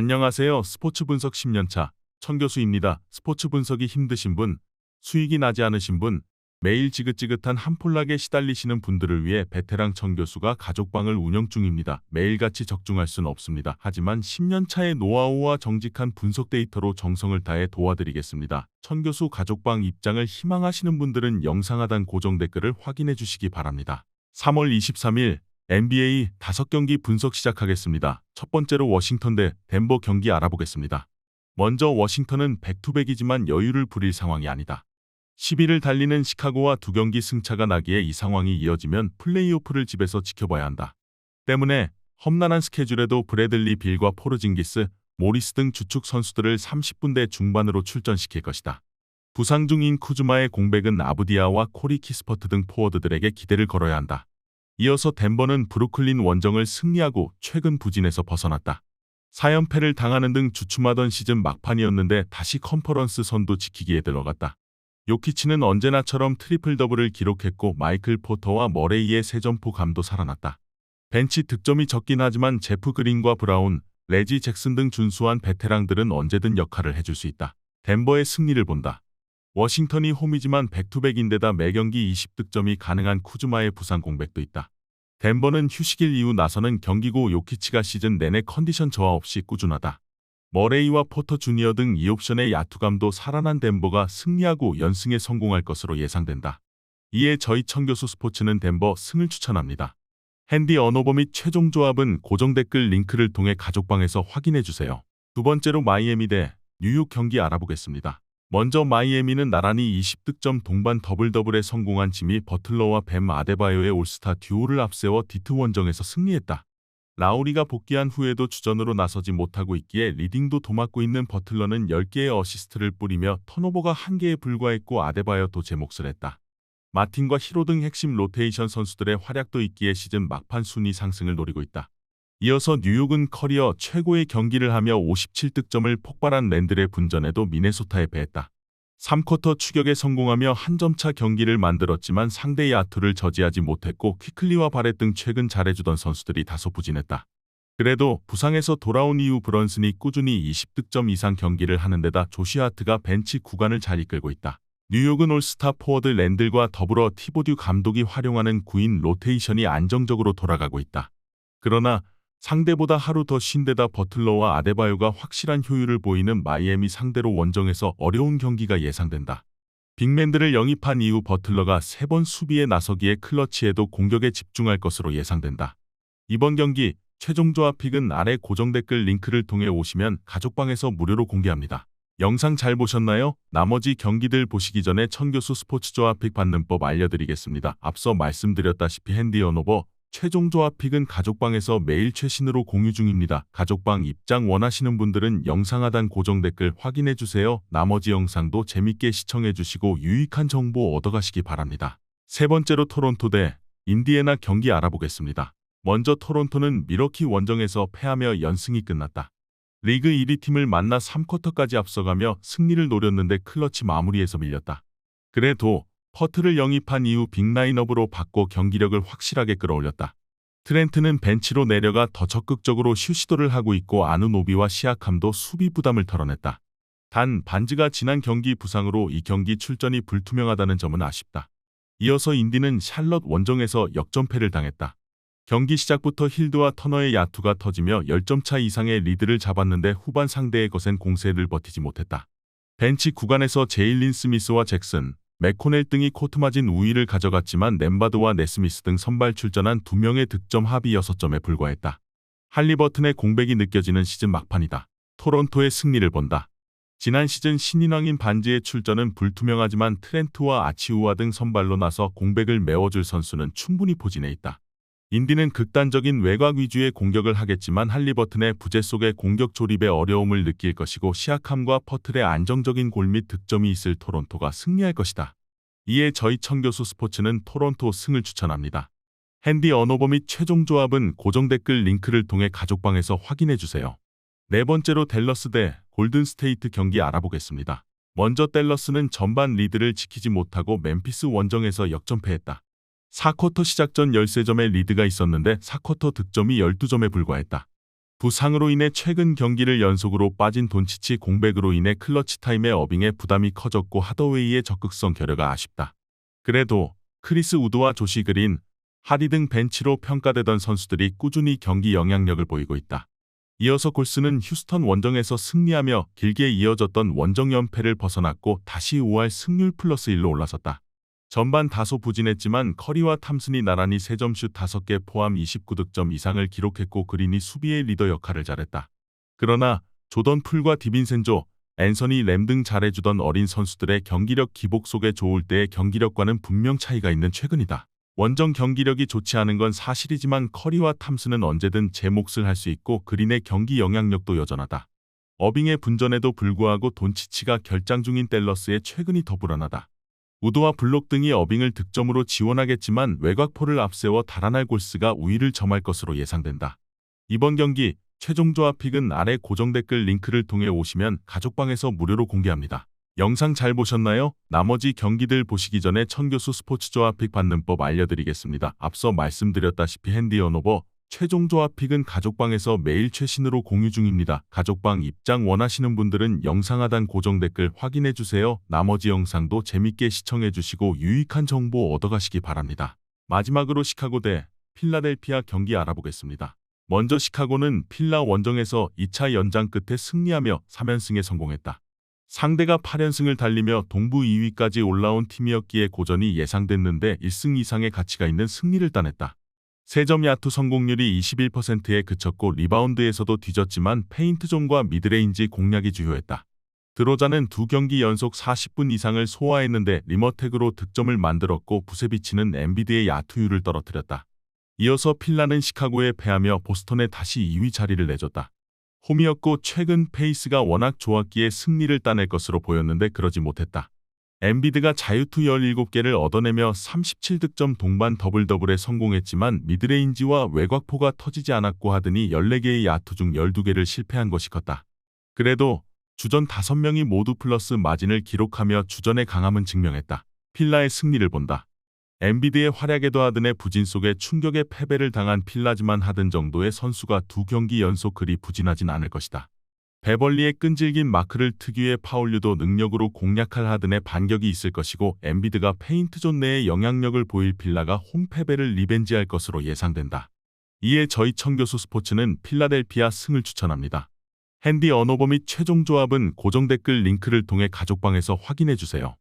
안녕하세요. 스포츠 분석 10년차 천교수입니다. 스포츠 분석이 힘드신 분, 수익이 나지 않으신 분, 매일 지긋지긋한 한폴락에 시달리시는 분들을 위해 베테랑 천교수가 가족방을 운영 중입니다. 매일같이 적중할 수는 없습니다. 하지만 10년차의 노하우와 정직한 분석 데이터로 정성을 다해 도와드리겠습니다. 천교수 가족방 입장을 희망하시는 분들은 영상 하단 고정 댓글을 확인해 주시기 바랍니다. 3월 23일 NBA 5경기 분석 시작하겠습니다. 첫 번째로 워싱턴 대 덴버 경기 알아보겠습니다. 먼저 워싱턴은 백투백이지만 여유를 부릴 상황이 아니다. 10위를 달리는 시카고와 2경기 승차가 나기에 이 상황이 이어지면 플레이오프를 집에서 지켜봐야 한다. 때문에 험난한 스케줄에도 브래들리 빌과 포르징기스, 모리스 등 주축 선수들을 30분대 중반으로 출전시킬 것이다. 부상 중인 쿠즈마의 공백은 아브디아와 코리 키스퍼트 등 포워드들에게 기대를 걸어야 한다. 이어서 덴버는 브루클린 원정을 승리하고 최근 부진에서 벗어났다. 4연패를 당하는 등 주춤하던 시즌 막판이었는데 다시 컨퍼런스 선두 지키기에 들어갔다. 요키치는 언제나처럼 트리플 더블을 기록했고 마이클 포터와 머레이의 세점포감도 살아났다. 벤치 득점이 적긴 하지만 제프 그린과 브라운, 레지 잭슨 등 준수한 베테랑들은 언제든 역할을 해줄 수 있다. 덴버의 승리를 본다. 워싱턴이 홈이지만 백투백인데다 매경기 20득점이 가능한 쿠즈마의 부상 공백도 있다. 덴버는 휴식일 이후 나서는 경기고 요키치가 시즌 내내 컨디션 저하 없이 꾸준하다. 머레이와 포터 주니어 등 2옵션의 야투감도 살아난 덴버가 승리하고 연승에 성공할 것으로 예상된다. 이에 저희 천교수 스포츠는 덴버 승을 추천합니다. 핸디 언오버 및 최종 조합은 고정 댓글 링크를 통해 가족방에서 확인해주세요. 두 번째로 마이애미 대 뉴욕 경기 알아보겠습니다. 먼저 마이애미는 나란히 20득점 동반 더블더블에 성공한 지미 버틀러와 뱀 아데바요의 올스타 듀오를 앞세워 디트 원정에서 승리했다. 라우리가 복귀한 후에도 주전으로 나서지 못하고 있기에 리딩도 도맡고 있는 버틀러는 10개의 어시스트를 뿌리며 턴오버가 1개에 불과했고 아데바요도 제 몫을 했다. 마틴과 히로 등 핵심 로테이션 선수들의 활약도 있기에 시즌 막판 순위 상승을 노리고 있다. 이어서 뉴욕은 커리어 최고의 경기를 하며 57득점을 폭발한 랜들의 분전에도 미네소타에 패했다. 3쿼터 추격에 성공하며 한 점차 경기를 만들었지만 상대의 야투를 저지하지 못했고 퀴클리와 바렛 등 최근 잘해주던 선수들이 다소 부진했다. 그래도 부상에서 돌아온 이후 브런슨이 꾸준히 20득점 이상 경기를 하는 데다 조시 하트가 벤치 구간을 잘 이끌고 있다. 뉴욕은 올스타 포워드 랜들과 더불어 티보듀 감독이 활용하는 9인 로테이션이 안정적으로 돌아가고 있다. 그러나 상대보다 하루 더 쉰 데다 버틀러와 아데바요가 확실한 효율을 보이는 마이애미 상대로 원정에서 어려운 경기가 예상된다. 빅맨들을 영입한 이후 버틀러가 3번 수비에 나서기에 클러치에도 공격에 집중할 것으로 예상된다. 이번 경기 최종 조합 픽은 아래 고정 댓글 링크를 통해 오시면 가족방에서 무료로 공개합니다. 영상 잘 보셨나요? 나머지 경기들 보시기 전에 천교수 스포츠 조합 픽 받는 법 알려드리겠습니다. 앞서 말씀드렸다시피 핸디 언오버 최종 조합 픽은 가족방에서 매일 최신으로 공유 중입니다. 가족방 입장 원하시는 분들은 영상 하단 고정 댓글 확인해주세요. 나머지 영상도 재밌게 시청해주시고 유익한 정보 얻어가시기 바랍니다. 세 번째로 토론토 대 인디애나 경기 알아보겠습니다. 먼저 토론토는 밀워키 원정에서 패하며 연승이 끝났다. 리그 1위 팀을 만나 3쿼터까지 앞서가며 승리를 노렸는데 클러치 마무리에서 밀렸다. 그래도 퍼트를 영입한 이후 빅라인업으로 바꿔 경기력을 확실하게 끌어올렸다. 트렌트는 벤치로 내려가 더 적극적으로 슛 시도를 하고 있고 아누노비와 시아캄도 수비 부담을 털어냈다. 단 반즈가 지난 경기 부상으로 이 경기 출전이 불투명하다는 점은 아쉽다. 이어서 인디는 샬럿 원정에서 역전패를 당했다. 경기 시작부터 힐드와 터너의 야투가 터지며 10점 차 이상의 리드를 잡았는데 후반 상대의 거센 공세를 버티지 못했다. 벤치 구간에서 제일린 스미스와 잭슨, 맥코넬 등이 코트마진 우위를 가져갔지만 nem바드와 네스미스 등 선발 출전한 2명의 득점 합이 6점에 불과했다. 할리버튼의 공백이 느껴지는 시즌 막판이다. 토론토의 승리를 본다. 지난 시즌 신인왕인 반지의 출전은 불투명하지만 트렌트와 아치우아 등 선발로 나서 공백을 메워줄 선수는 충분히 포진해 있다. 인디는 극단적인 외곽 위주의 공격을 하겠지만 할리버튼의 부재 속에 공격 조립에 어려움을 느낄 것이고 시아캄과 퍼틀의 안정적인 골 및 득점이 있을 토론토가 승리할 것이다. 이에 저희 천교수 스포츠는 토론토 승을 추천합니다. 핸디 언오버 및 최종 조합은 고정 댓글 링크를 통해 가족방에서 확인해주세요. 네 번째로 댈러스 대 골든스테이트 경기 알아보겠습니다. 먼저 댈러스는 전반 리드를 지키지 못하고 멤피스 원정에서 역전패했다. 4쿼터 시작 전 13점의 리드가 있었는데 4쿼터 득점이 12점에 불과했다. 부상으로 인해 최근 경기를 연속으로 빠진 돈치치 공백으로 인해 클러치 타임의 어빙에 부담이 커졌고 하더웨이의 적극성 결여가 아쉽다. 그래도 크리스 우드와 조시 그린, 하디 등 벤치로 평가되던 선수들이 꾸준히 경기 영향력을 보이고 있다. 이어서 골스는 휴스턴 원정에서 승리하며 길게 이어졌던 원정 연패를 벗어났고 다시 5할 승률 플러스 1로 올라섰다. 전반 다소 부진했지만 커리와 탐슨이 나란히 3점슛 5개 포함 29득점 이상을 기록했고 그린이 수비의 리더 역할을 잘했다. 그러나 조던 풀과 디빈센조, 앤서니 램 등 잘해주던 어린 선수들의 경기력 기복 속에 좋을 때의 경기력과는 분명 차이가 있는 최근이다. 원정 경기력이 좋지 않은 건 사실이지만 커리와 탐슨은 언제든 제 몫을 할 수 있고 그린의 경기 영향력도 여전하다. 어빙의 분전에도 불구하고 돈치치가 결장 중인 댈러스의 최근이 더 불안하다. 우드와 블록 등이 어빙을 득점으로 지원하겠지만 외곽포를 앞세워 달아날 골스가 우위를 점할 것으로 예상된다. 이번 경기 최종 조합픽은 아래 고정 댓글 링크를 통해 오시면 가족방에서 무료로 공개합니다. 영상 잘 보셨나요? 나머지 경기들 보시기 전에 천교수 스포츠 조합픽 받는 법 알려드리겠습니다. 앞서 말씀드렸다시피 핸디 언오버 최종 조합픽은 가족방에서 매일 최신으로 공유 중입니다. 가족방 입장 원하시는 분들은 영상 하단 고정 댓글 확인해주세요. 나머지 영상도 재밌게 시청해주시고 유익한 정보 얻어가시기 바랍니다. 마지막으로 시카고 대 필라델피아 경기 알아보겠습니다. 먼저 시카고는 필라 원정에서 2차 연장 끝에 승리하며 3연승에 성공했다. 상대가 8연승을 달리며 동부 2위까지 올라온 팀이었기에 고전이 예상됐는데 1승 이상의 가치가 있는 승리를 따냈다. 3점 야투 성공률이 21%에 그쳤고 리바운드에서도 뒤졌지만 페인트존과 미드레인지 공략이 주요했다. 드로자는 2경기 연속 40분 이상을 소화했는데 리머텍으로 득점을 만들었고 부세비치는 엔비드의 야투율을 떨어뜨렸다. 이어서 필라는 시카고에 패하며 보스턴에 다시 2위 자리를 내줬다. 홈이었고 최근 페이스가 워낙 좋았기에 승리를 따낼 것으로 보였는데 그러지 못했다. 엔비드가 자유투 17개를 얻어내며 37득점 동반 더블더블에 성공했지만 미드레인지와 외곽포가 터지지 않았고 하더니 14개의 야투 중 12개를 실패한 것이 컸다. 그래도 주전 5명이 모두 플러스 마진을 기록하며 주전의 강함은 증명했다. 필라의 승리를 본다. 엔비드의 활약에도 하든의 부진 속에 충격의 패배를 당한 필라지만 하든 정도의 선수가 2경기 연속 그리 부진하진 않을 것이다. 베벌리의 끈질긴 마크를 특유의 파울류도 능력으로 공략할 하든의 반격이 있을 것이고 엔비드가 페인트존 내에 영향력을 보일 필라가 홈 패배를 리벤지할 것으로 예상된다. 이에 저희 청교수 스포츠는 필라델피아 승을 추천합니다. 핸디 언오버 및 최종 조합은 고정 댓글 링크를 통해 가족방에서 확인해주세요.